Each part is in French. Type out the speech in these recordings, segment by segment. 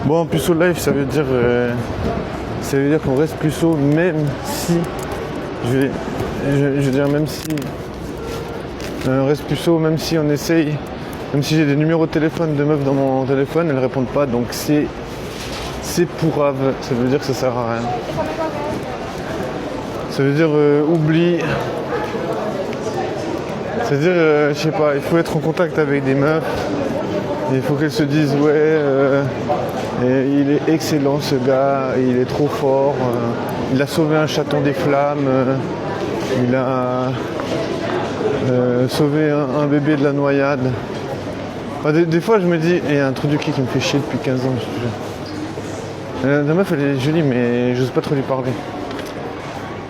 Bon, puceau life, ça veut dire qu'on reste puceau même si, je veux dire même si on reste puceau, même si on essaye, même si j'ai des numéros de téléphone de meufs dans mon téléphone, elles répondent pas, donc c'est pourrave, ça veut dire que ça sert à rien. Ça veut dire oublie. C'est-à-dire, je sais pas, il faut être en contact avec des meufs, il faut qu'elles se disent ouais, il est excellent ce gars, il est trop fort, il a sauvé un chaton des flammes, il a sauvé un bébé de la noyade. Enfin, des fois je me dis, il y a un trou du cul qui me fait chier depuis 15 ans, je te jure. La meuf elle est jolie mais j'ose pas trop lui parler.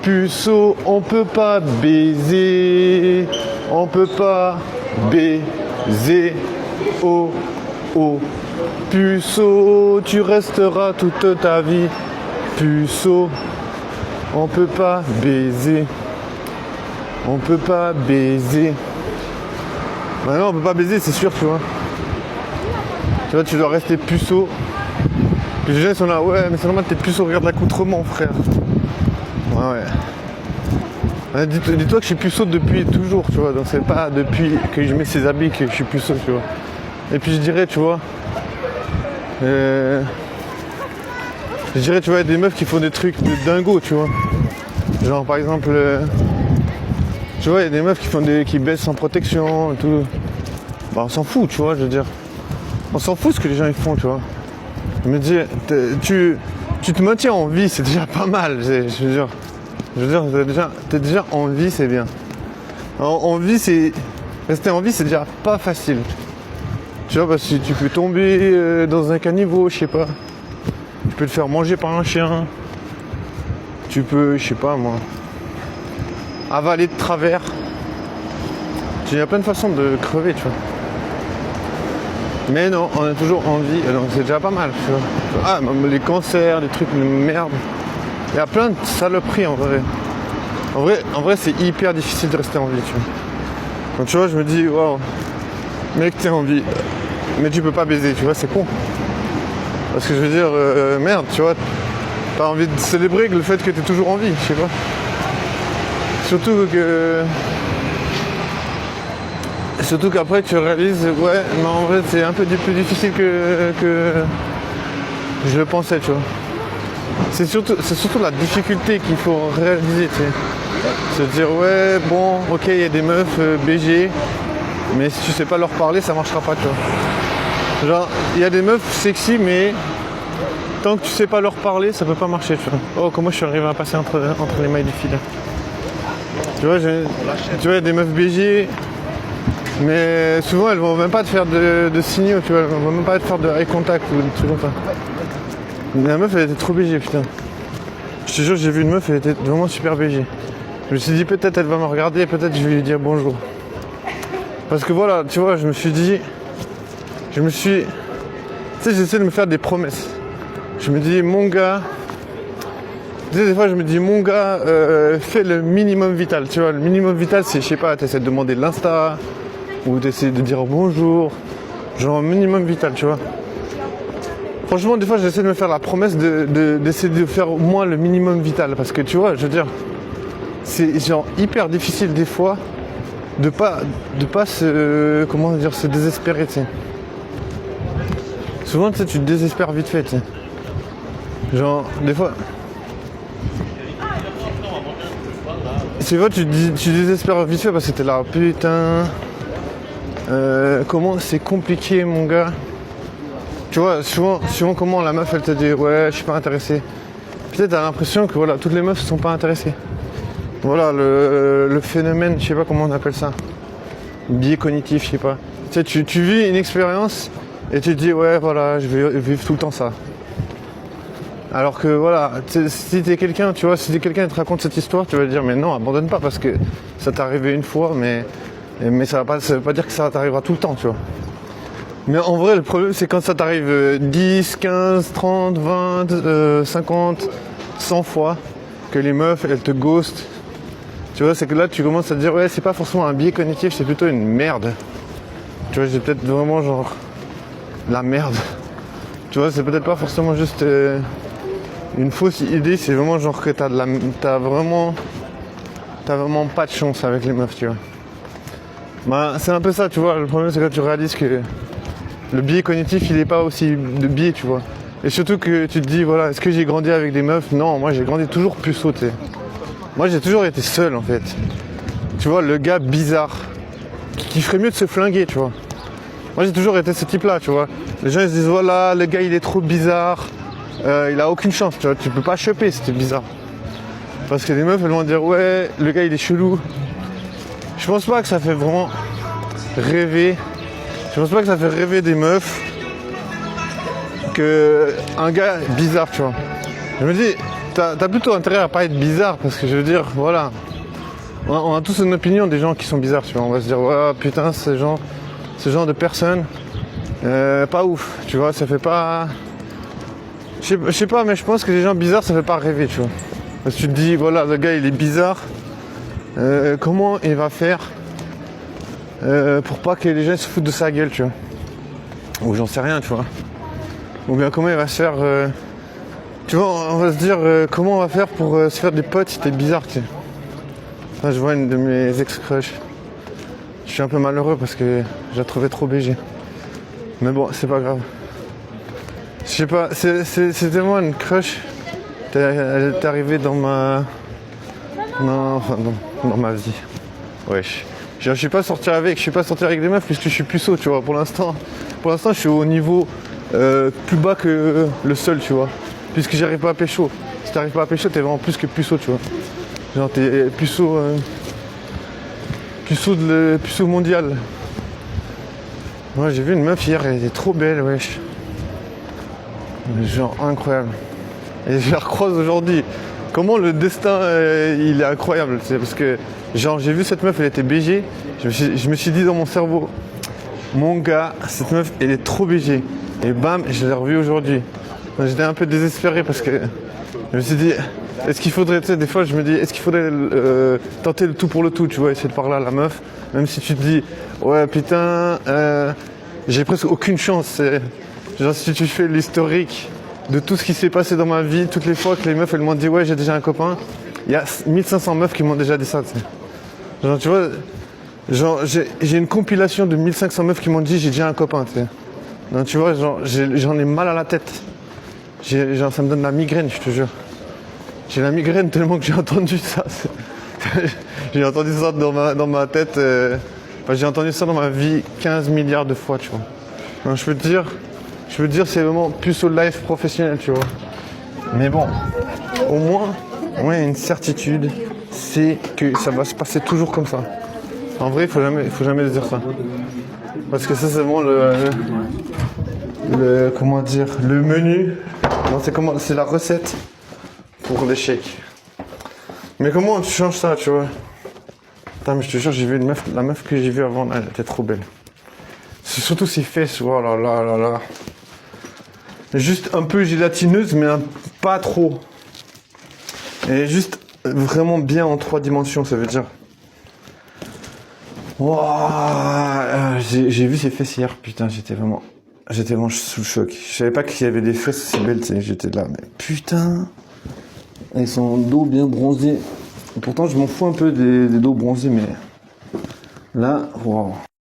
Puceau, on peut pas baiser, on peut pas baiser, oh oh. Puceau, tu resteras toute ta vie. Puceau, on peut pas baiser, on peut pas baiser. Bah non, on peut pas baiser, c'est sûr, tu vois. Tu vois, tu dois rester puceau. Puis les gens ils sont là, ouais, mais c'est normal, t'es puceau, regarde l'accoutrement, frère. Ouais. Dis-toi que je suis puceau depuis toujours, tu vois, donc c'est pas depuis que je mets ces habits que je suis puceau, tu vois. Et puis je dirais, tu vois, tu vois, il y a des meufs qui font des trucs de dingo, tu vois. Genre par exemple, tu vois, il y a des meufs qui baissent sans protection et tout. Bah on s'en fout, tu vois, je veux dire. On s'en fout ce que les gens ils font, tu vois. Je me dis, tu te maintiens en vie, c'est déjà pas mal, je veux dire, t'es déjà en vie, c'est bien. En vie, rester en vie, c'est déjà pas facile. Tu vois, parce que tu peux tomber dans un caniveau, je sais pas. Tu peux te faire manger par un chien. Tu peux, je sais pas moi, avaler de travers. Il y a plein de façons de crever, tu vois. Mais non, on est toujours en vie, donc c'est déjà pas mal, tu vois. Ah, même les cancers, les trucs de merde. Il y a plein de saloperies en vrai. En vrai, c'est hyper difficile de rester en vie, tu vois. Donc tu vois, je me dis, waouh, mec, t'es en vie, mais tu peux pas baiser, tu vois, c'est con. Parce que je veux dire, merde, tu vois, t'as envie de célébrer le fait que t'es toujours en vie, je sais pas. Surtout qu'après tu réalises, ouais, mais en vrai c'est un peu plus difficile que je le pensais, tu vois. C'est surtout la difficulté qu'il faut réaliser, tu sais. Se dire, ouais, bon, ok, il y a des meufs BG, mais si tu sais pas leur parler, ça marchera pas, tu vois. Genre, il y a des meufs sexy, mais tant que tu sais pas leur parler, ça peut pas marcher, tu vois. Oh, comment je suis arrivé à passer entre les mailles du filet. Tu vois, il y a des meufs BG, mais souvent elles vont même pas te faire de signaux, tu vois, elles vont même pas te faire de eye contact ou des trucs comme ça. La meuf elle était trop BG, putain. Je te jure, j'ai vu une meuf, elle était vraiment super BG. Je me suis dit peut-être elle va me regarder, peut-être je vais lui dire bonjour. Parce que voilà, tu vois, je me suis dit, tu sais, j'essaie de me faire des promesses. Je me dis, mon gars, tu sais, des fois je me dis, mon gars, fais le minimum vital, tu vois. Le minimum vital, c'est, je sais pas, t'essaies de demander de l'insta, ou t'essaies de dire bonjour, genre minimum vital, tu vois. Franchement, des fois, j'essaie de me faire la promesse d'essayer de faire au moins le minimum vital, parce que tu vois, je veux dire, c'est genre hyper difficile des fois de pas se désespérer, tu sais. Souvent, tu sais, tu te désespères vite fait, tu sais. Genre, des fois... C'est vrai, tu désespères vite fait parce que t'es là, putain... comment c'est compliqué, mon gars. Tu vois, souvent comment la meuf, elle te dit, ouais, je suis pas intéressé. Peut-être t'as l'impression que voilà, toutes les meufs sont pas intéressées. Voilà, le phénomène, je sais pas comment on appelle ça. Biais cognitif, je sais pas. Tu sais, tu vis une expérience et tu te dis, ouais, voilà, je vais vivre tout le temps ça. Alors que voilà, si t'es quelqu'un, tu vois, si t'es quelqu'un qui te raconte cette histoire, tu vas te dire, mais non, abandonne pas parce que ça t'est arrivé une fois, mais ça veut pas dire que ça t'arrivera tout le temps, tu vois. Mais en vrai, le problème, c'est quand ça t'arrive 10, 15, 30, 20, 50, 100 fois, que les meufs, elles te ghostent. Tu vois, c'est que là, tu commences à te dire, ouais, c'est pas forcément un biais cognitif, c'est plutôt une merde. Tu vois, j'ai peut-être vraiment, genre, la merde. Tu vois, c'est peut-être pas forcément juste une fausse idée, c'est vraiment genre que t'as vraiment pas de chance avec les meufs, tu vois. Bah, c'est un peu ça, tu vois. Le problème, c'est quand tu réalises que le biais cognitif, il est pas aussi de biais, tu vois. Et surtout que tu te dis, voilà, est-ce que j'ai grandi avec des meufs? Non, moi j'ai grandi toujours puceau, tu sais. Moi j'ai toujours été seul, en fait. Tu vois, le gars bizarre, qui ferait mieux de se flinguer, tu vois. Moi j'ai toujours été ce type-là, tu vois. Les gens ils se disent, voilà, le gars il est trop bizarre, il a aucune chance, tu vois. Tu peux pas choper, c'était bizarre. Parce que les meufs, elles vont dire, ouais, le gars il est chelou. Je pense pas que ça fait vraiment rêver. Je pense pas que ça fait rêver des meufs que un gars bizarre, tu vois. Je me dis, t'as plutôt intérêt à pas être bizarre parce que je veux dire, voilà. On a tous une opinion des gens qui sont bizarres, tu vois. On va se dire, ouais, putain, ce genre de personne, pas ouf, tu vois. Ça fait pas. Je sais pas, mais je pense que les gens bizarres, ça fait pas rêver, tu vois. Parce que tu te dis, voilà, le gars il est bizarre. Comment il va faire pour pas que les gens se foutent de sa gueule, tu vois. Ou j'en sais rien, tu vois. Ou bien comment il va se faire... tu vois, on va se dire comment on va faire pour se faire des potes si t'es bizarre, tu sais. Là, je vois une de mes ex-crush. Je suis un peu malheureux parce que je la trouvais trop BG. Mais bon, c'est pas grave. Je sais pas, c'est tellement une crush. Elle est arrivée dans ma... Non, enfin, dans ma vie. Wesh. Je suis pas sorti avec des meufs puisque je suis puceau, tu vois. Pour l'instant, je suis au niveau plus bas que le seul, tu vois. Puisque j'arrive pas à pécho. Si t'arrives pas à pécho, t'es vraiment plus que puceau, tu vois. Genre t'es puceau, puceau mondial. Moi j'ai vu une meuf hier, elle était trop belle, wesh. Genre incroyable. Et je la recroise aujourd'hui. Comment le destin il est incroyable, c'est parce que genre j'ai vu cette meuf, elle était BG. Je me suis dit dans mon cerveau, mon gars, cette meuf elle est trop BG. Et bam, je l'ai revue aujourd'hui. J'étais un peu désespéré parce que je me suis dit, est-ce qu'il faudrait, tu sais, des fois je me dis, est-ce qu'il faudrait tenter le tout pour le tout, tu vois, essayer de parler à la meuf, même si tu te dis, ouais putain, j'ai presque aucune chance. Genre si tu fais l'historique de tout ce qui s'est passé dans ma vie, toutes les fois que les meufs elles m'ont dit ouais j'ai déjà un copain, il y a 1500 meufs qui m'ont déjà dit ça, tu sais. Genre tu vois, genre j'ai une compilation de 1500 meufs qui m'ont dit j'ai déjà un copain, tu sais. Donc tu vois, genre j'en ai mal à la tête. Genre ça me donne la migraine, je te jure. J'ai la migraine tellement que j'ai entendu ça. J'ai entendu ça dans ma tête, enfin, j'ai entendu ça dans ma vie 15 milliards de fois, tu vois. Donc je peux te dire c'est vraiment plus au life professionnel, tu vois. Mais bon, au moins, une certitude, c'est que ça va se passer toujours comme ça. En vrai, il faut jamais dire ça. Parce que ça, c'est vraiment comment dire, le menu. Non, c'est la recette pour l'échec. Mais comment tu changes ça, tu vois? Putain, mais je te jure, j'ai vu la meuf que j'ai vue avant, elle était trop belle. C'est surtout ses fesses, oh là là là là. Juste un peu gélatineuse, mais pas trop. Et juste vraiment bien en 3 dimensions, ça veut dire. Wow, j'ai vu ses fesses hier, putain, j'étais vraiment sous le choc. Je savais pas qu'il y avait des fesses si belles, tu sais, j'étais là, mais putain. Elles sont dos bien bronzées. Pourtant, je m'en fous un peu des dos bronzés, mais là, waouh.